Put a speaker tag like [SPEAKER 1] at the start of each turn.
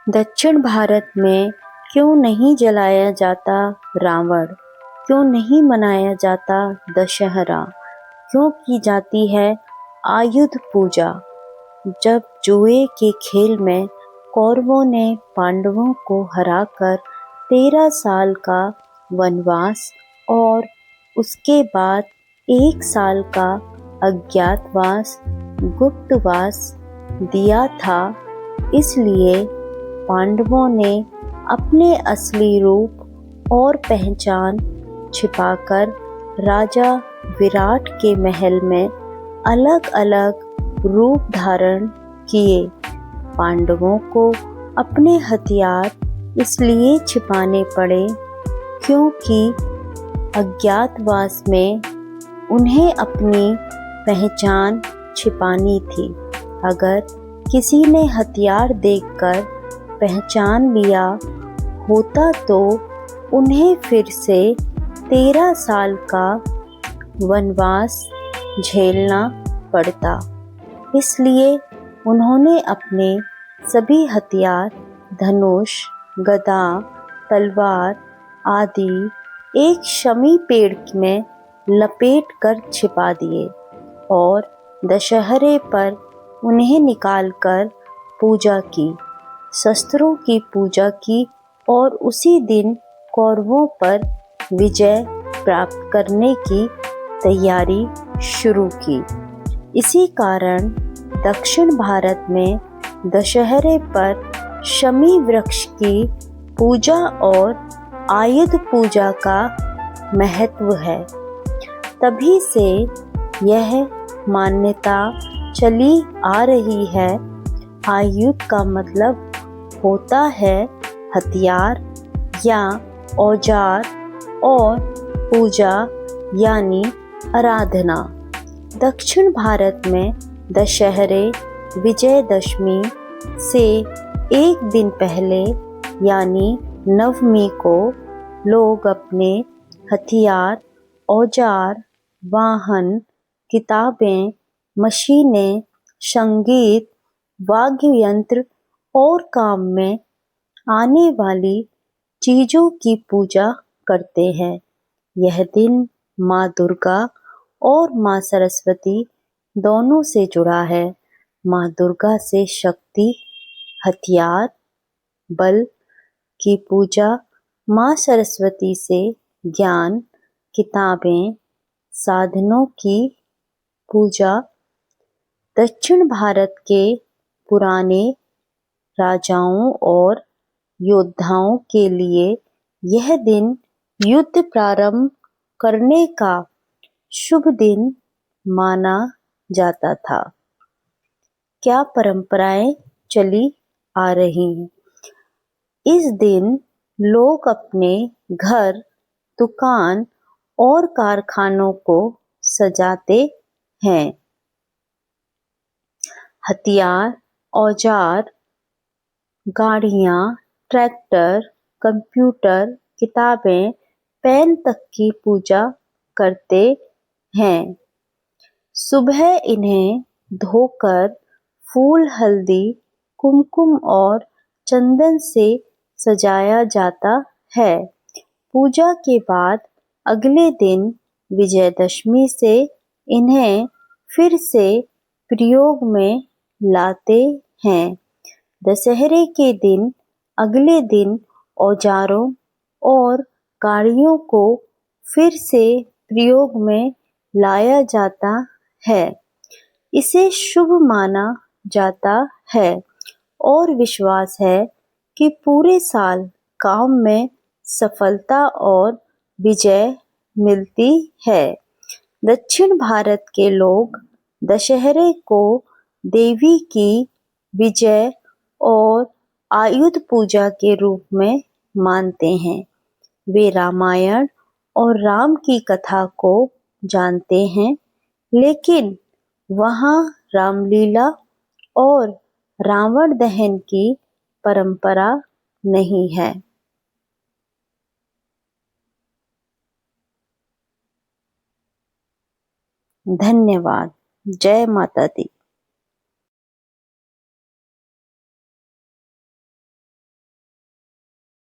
[SPEAKER 1] दक्षिण भारत में क्यों नहीं जलाया जाता रावण? क्यों नहीं मनाया जाता दशहरा? क्यों की जाती है आयुध पूजा? जब जुए के खेल में कौरवों ने पांडवों को हराकर 13 साल का वनवास और उसके बाद 1 साल का अज्ञातवास गुप्तवास दिया था, इसलिए पांडवों ने अपने असली रूप और पहचान छिपाकर राजा विराट के महल में अलग अलग रूप धारण किए। पांडवों को अपने हथियार इसलिए छिपाने पड़े क्योंकि अज्ञातवास में उन्हें अपनी पहचान छिपानी थी। अगर किसी ने हथियार देखकर पहचान लिया होता तो उन्हें फिर से 13 साल का वनवास झेलना पड़ता। इसलिए उन्होंने अपने सभी हथियार धनुष, गदा, तलवार आदि एक शमी पेड़ में लपेट कर छिपा दिए और दशहरे पर उन्हें निकालकर पूजा की, शस्त्रों की पूजा की और उसी दिन कौरवों पर विजय प्राप्त करने की तैयारी शुरू की। इसी कारण दक्षिण भारत में दशहरे पर शमी वृक्ष की पूजा और आयुध पूजा का महत्व है। तभी से यह मान्यता चली आ रही है। आयुध का मतलब होता है हथियार या औजार और पूजा यानी आराधना। दक्षिण भारत में दशहरे विजयदशमी से एक दिन पहले यानी नवमी को लोग अपने हथियार, औजार, वाहन, किताबें, मशीनें, संगीत, वाद्य यंत्र और काम में आने वाली चीजों की पूजा करते हैं। यह दिन माँ दुर्गा और माँ सरस्वती दोनों से जुड़ा है। माँ दुर्गा से शक्ति, हथियार, बल की पूजा, माँ सरस्वती से ज्ञान, किताबें, साधनों की पूजा। दक्षिण भारत के पुराने राजाओं और योद्धाओं के लिए यह दिन युद्ध प्रारंभ करने का शुभ दिन माना जाता था। क्या परंपराएं चली आ रही हैं? इस दिन लोग अपने घर, दुकान और कारखानों को सजाते हैं। हथियार, औजार, गाड़ियाँ, ट्रैक्टर, कंप्यूटर, किताबें, पेन तक की पूजा करते हैं। सुबह इन्हें धोकर फूल, हल्दी, कुमकुम और चंदन से सजाया जाता है। पूजा के बाद अगले दिन विजयदशमी से इन्हें फिर से प्रयोग में लाते हैं। दशहरे के दिन अगले दिन औजारों और गाड़ियों को फिर से प्रयोग में लाया जाता है। इसे शुभ माना जाता है और विश्वास है कि पूरे साल काम में सफलता और विजय मिलती है। दक्षिण भारत के लोग दशहरे को देवी की विजय और आयुध पूजा के रूप में मानते हैं। वे रामायण और राम की कथा को जानते हैं, लेकिन वहाँ रामलीला और रावण दहन की परंपरा नहीं है। धन्यवाद। जय माता दी।